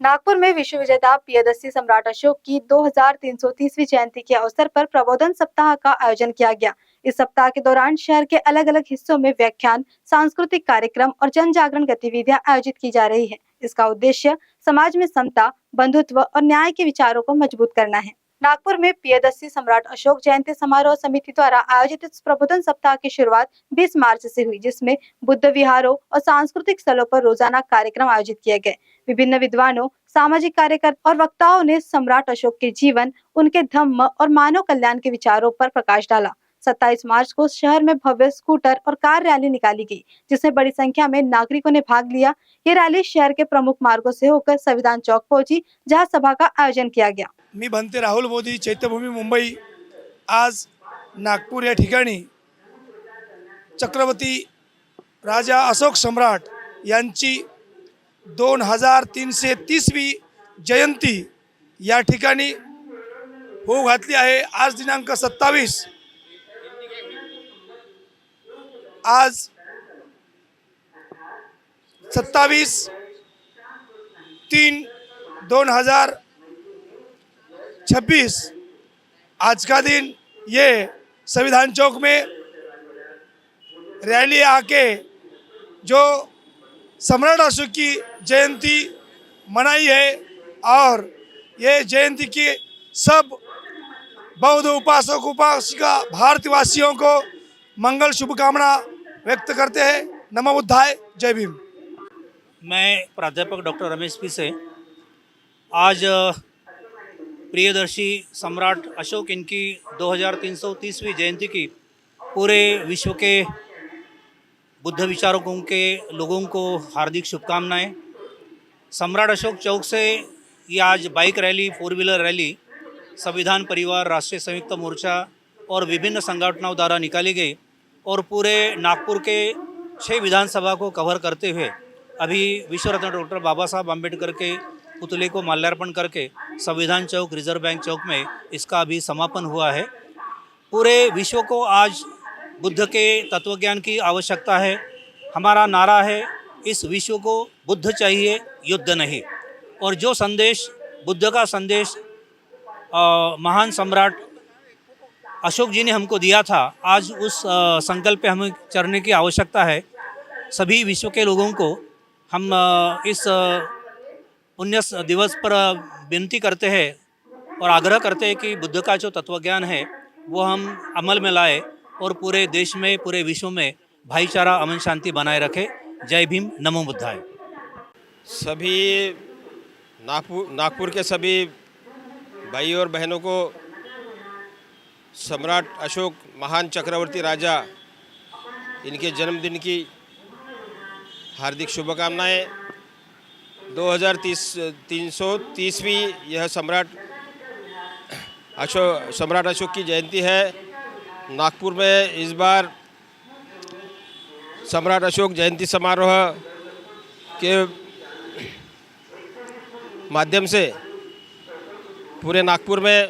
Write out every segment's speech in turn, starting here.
नागपुर में विश्व विजेता प्रियदर्शी सम्राट अशोक की 2330वीं जयंती के अवसर पर प्रबोधन सप्ताह का आयोजन किया गया। इस सप्ताह के दौरान शहर के अलग अलग हिस्सों में व्याख्यान, सांस्कृतिक कार्यक्रम और जन जागरण गतिविधियां आयोजित की जा रही है। इसका उद्देश्य समाज में समता, बंधुत्व और न्याय के विचारों को मजबूत करना है। नागपुर में प्रियदर्शी सम्राट अशोक जयंती समारोह समिति द्वारा आयोजित इस प्रबोधन सप्ताह की शुरुआत 20 मार्च से हुई, जिसमें बुद्ध विहारों और सांस्कृतिक स्थलों पर रोजाना कार्यक्रम आयोजित किए गए। विभिन्न विद्वानों, सामाजिक कार्यकर्ता और वक्ताओं ने सम्राट अशोक के जीवन, उनके धम्म और मानव कल्याण के विचारों पर प्रकाश डाला। 27 मार्च को शहर में भव्य स्कूटर और कार रैली निकाली गई, जिसमें बड़ी संख्या में नागरिकों ने भाग लिया। ये रैली शहर के प्रमुख मार्गों से होकर संविधान चौक पहुंची, जहां सभा का आयोजन किया गया। मी बनते राहुल मोदी, चैत्यभूमी मुंबई। आज नागपूर या ठिकाणी छत्रपती राजा अशोक सम्राट यांची 2330वी जयंती या ठिकाणी होऊ घातली आहे। आज दिनांक 27 आज 27/3/2026 आज का दिन ये संविधान चौक में रैली आके जो सम्राट अशोक की जयंती मनाई है और ये जयंती की सब बौद्ध उपासक उपासिका भारतवासियों को मंगल शुभकामना व्यक्त करते हैं। नमो बुद्धाय, जय भीम। मैं प्राध्यापक डॉक्टर रमेश पिसे आज प्रियदर्शी सम्राट अशोक इनकी 2330वीं जयंती की पूरे विश्व के बुद्ध विचारकों के लोगों को हार्दिक शुभकामनाएं। सम्राट अशोक चौक से ये आज बाइक रैली, 4 व्हीलर रैली संविधान परिवार, राष्ट्रीय संयुक्त मोर्चा और विभिन्न संगठनों द्वारा निकाली गई और पूरे नागपुर के 6 विधानसभा को कवर करते हुए अभी विश्व रत्न डॉक्टर बाबा साहब अम्बेडकर के पुतले को माल्यार्पण करके संविधान चौक, रिजर्व बैंक चौक में इसका अभी समापन हुआ है। पूरे विश्व को आज बुद्ध के तत्वज्ञान की आवश्यकता है। हमारा नारा है, इस विश्व को बुद्ध चाहिए, युद्ध नहीं। और जो संदेश, बुद्ध का संदेश महान सम्राट अशोक जी ने हमको दिया था, आज उस संकल्प पे हमें चलने की आवश्यकता है। सभी विश्व के लोगों को हम इस पुण्य दिवस पर विनती करते हैं और आग्रह करते हैं कि बुद्ध का जो तत्वज्ञान है वो हम अमल में लाए और पूरे देश में, पूरे विश्व में भाईचारा, अमन शांति बनाए रखें। जय भीम, नमो बुद्धाय। सभी नागपुर के सभी भाई और बहनों को सम्राट अशोक महान चक्रवर्ती राजा इनके जन्मदिन की हार्दिक शुभकामनाएं। 2330वीं यह सम्राट अशोक की जयंती है। नागपुर में इस बार सम्राट अशोक जयंती समारोह के माध्यम से पूरे नागपुर में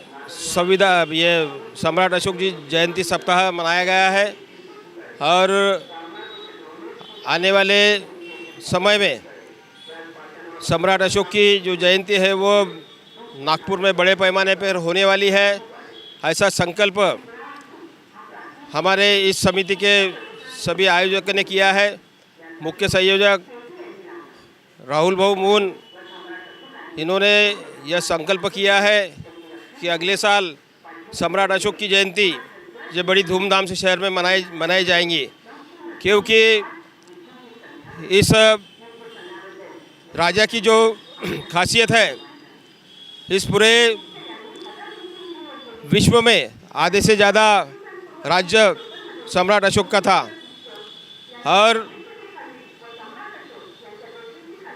ये सम्राट अशोक जी जयंती सप्ताह मनाया गया है और आने वाले समय में सम्राट अशोक की जो जयंती है वो नागपुर में बड़े पैमाने पर होने वाली है। ऐसा संकल्प हमारे इस समिति के सभी आयोजकों ने किया है। मुख्य संयोजक राहुल भाऊ मून, इन्होंने यह संकल्प किया है कि अगले साल सम्राट अशोक की जयंती ये बड़ी धूमधाम से शहर में मनाई जाएंगी, क्योंकि इस राजा की जो खासियत है इस पूरे विश्व में आधे से ज़्यादा राज्य सम्राट अशोक का था और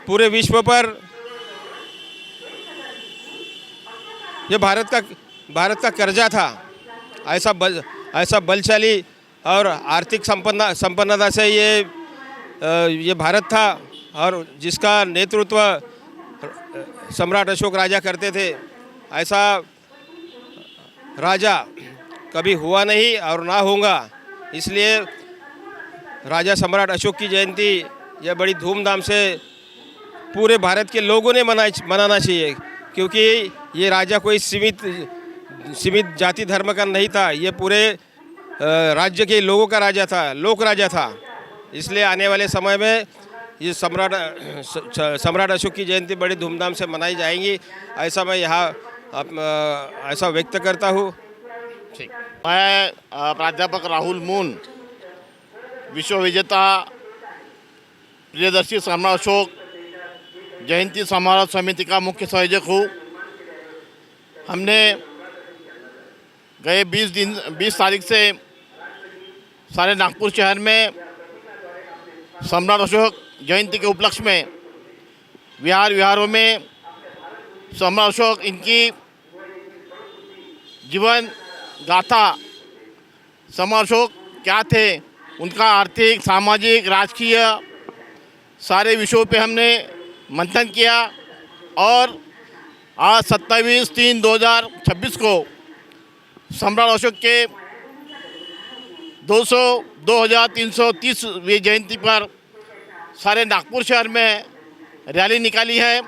पूरे विश्व पर ये भारत का कर्जा था। ऐसा बलशाली और आर्थिक संपन्नता से ये भारत था और जिसका नेतृत्व सम्राट अशोक राजा करते थे। ऐसा राजा कभी हुआ नहीं और ना होगा। इसलिए राजा सम्राट अशोक की जयंती यह बड़ी धूमधाम से पूरे भारत के लोगों ने मनाना चाहिए, क्योंकि ये राजा कोई सीमित जाति धर्म का नहीं था, ये पूरे राज्य के लोगों का राजा था, लोक राजा था। इसलिए आने वाले समय में ये सम्राट अशोक की जयंती बड़ी धूमधाम से मनाई जाएंगी, ऐसा मैं यहाँ ऐसा व्यक्त करता हूँ। ठीक। मैं प्राध्यापक राहुल मून, विश्व विजेता प्रियदर्शी सम्राट अशोक जयंती समारोह समिति का मुख्य संयोजक हूँ। हमने गए 20 तारीख से सारे नागपुर शहर में सम्राट अशोक जयंती के उपलक्ष्य में विहारों में सम्राट अशोक, इनकी जीवन गाथा, सम्राट अशोक क्या थे, उनका आर्थिक, सामाजिक, राजकीय सारे विषयों पे हमने मंथन किया और आज 27/3/2026 को सम्राट अशोक के 2330वीं जयंती पर सारे नागपुर शहर में रैली निकाली है।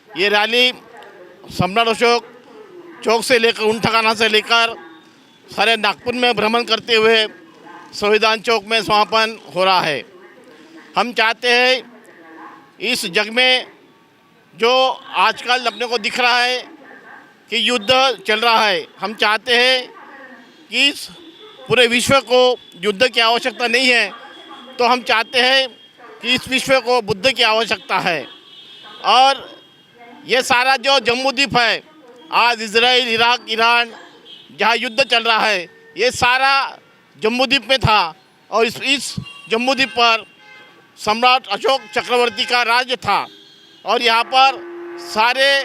ये रैली सम्राट अशोक चौक से लेकर उन ठिकाना से लेकर सारे नागपुर में भ्रमण करते हुए संविधान चौक में समापन हो रहा है। हम चाहते हैं इस जग में जो आजकल अपने को दिख रहा है कि युद्ध चल रहा है, हम चाहते हैं कि इस पूरे विश्व को युद्ध की आवश्यकता नहीं है, तो हम चाहते हैं कि इस विश्व को बुद्ध की आवश्यकता है। और ये सारा जो जम्मूद्वीप है, आज इजराइल, इराक, ईरान जहाँ युद्ध चल रहा है, ये सारा जम्मूद्वीप में था और इस जम्मूद्वीप पर सम्राट अशोक चक्रवर्ती का राज्य था और यहाँ पर सारे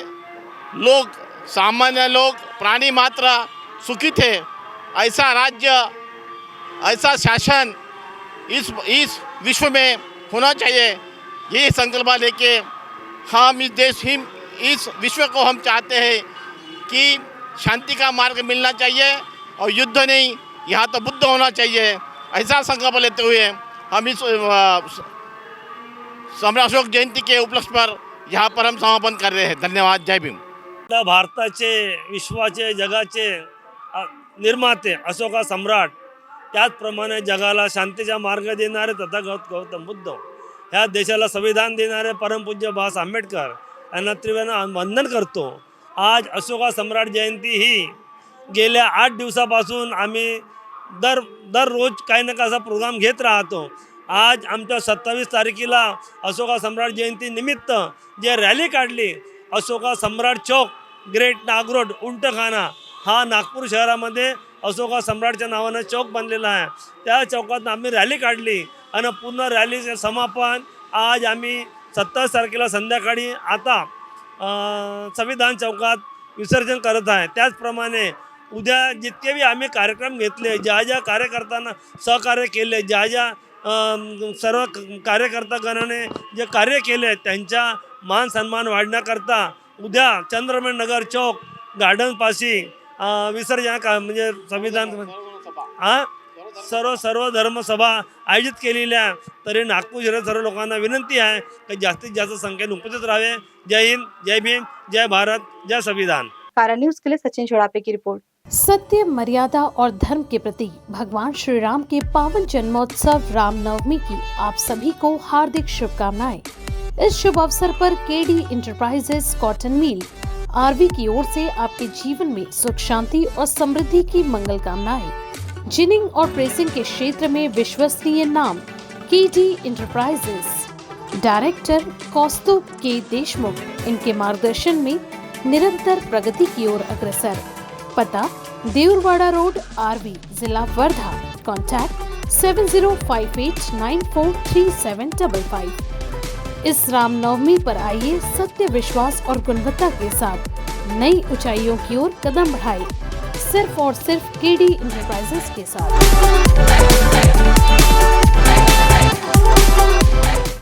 लोग, सामान्य लोग, प्राणी मात्र सुखी थे। ऐसा राज्य, ऐसा शासन इस विश्व में होना चाहिए। ये संकल्प लेके हम इस विश्व को हम चाहते हैं कि शांति का मार्ग मिलना चाहिए और युद्ध नहीं, यहाँ तो बुद्ध होना चाहिए। ऐसा संकल्प लेते हुए हम इस सम्राट अशोक जयंती के उपलक्ष्य पर यहाँ पर हम समापन कर रहे हैं। धन्यवाद। जय भीम। भारताचे, विश्वाचे, जगाचे निर्माते अशोका सम्राट, त्याचप्रमाणे जगाला शांतीचा मार्ग देणारे तथागत गौतम बुद्ध, ह्या देशाला संविधान देणारे परमपूज्य बाबासाहेब आंबेडकर यांना त्रिवेणी वंदन करतो। आज अशोका सम्राट जयंती ही गेल्या 8 दिवसापासून आम्ही दररोज काही ना काही असा प्रोग्राम घेत राहतो। आज आमच्या 27 तारखेला अशोका सम्राट जयंती निमित्त जे रॅली काढली, अशोका सम्राट चौक, ग्रेट नागरोड, उंटखाना हा नागपूर शहरामध्ये अशोका सम्राटच्या नावानं चौक बनलेला आहे। त्या चौकात आम्ही रॅली काढली आणि पूर्ण रॅलीचे समापन आज आम्ही 27 तारखेला संध्याकाळी आता संविधान चौकात विसर्जन करत आहे। त्याचप्रमाणे उद्या जितके भी आम्ही कार्यक्रम घेतले, ज्या कार्यकर्त्यांना सहकार्य केले, ज्या सर्व कार्यकर्तागणाने जे कार्य केले त्यांचा मान सन्मान वाढण्याकरता उद्या चंद्रमण नगर चौक गार्डनपाशी विसर्जन म्हणजे संविधान सर्व धर्मसभा आयोजित केलेल्या। तरी नागपूर शहरात सर्व लोकांना विनंती आहे की जास्तीत जास्त संख्येने उपस्थित राहावे। जय हिंद, जय भीम, जय भारत, जय संविधान। कारण न्यूज के लिए सचिन छोड़ापे की रिपोर्ट। सत्य, मर्यादा और धर्म के प्रति भगवान श्री राम के पावन जन्मोत्सव रामनवमी की आप सभी को हार्दिक शुभकामनाएं। इस शुभ अवसर पर KD enterprises cotton mill RV की ओर से आपके जीवन में सुख, शांति और समृद्धि की मंगल कामनाएं। जिनिंग और प्रेसिंग के क्षेत्र में विश्वसनीय नाम केडी इंटरप्राइजेस। डायरेक्टर कौस्तुभ के देशमुख, इनके मार्गदर्शन में निरंतर प्रगति की ओर अग्रसर। पता देउरवाड़ा रोड, आरवी, जिला वर्धा। कॉन्टैक्ट 7058943755। इस रामनवमी पर आइए सत्य, विश्वास और गुणवत्ता के साथ नई ऊंचाइयों की ओर कदम बढ़ाए, सिर्फ और सिर्फ केडी इंटरप्राइजेस के साथ।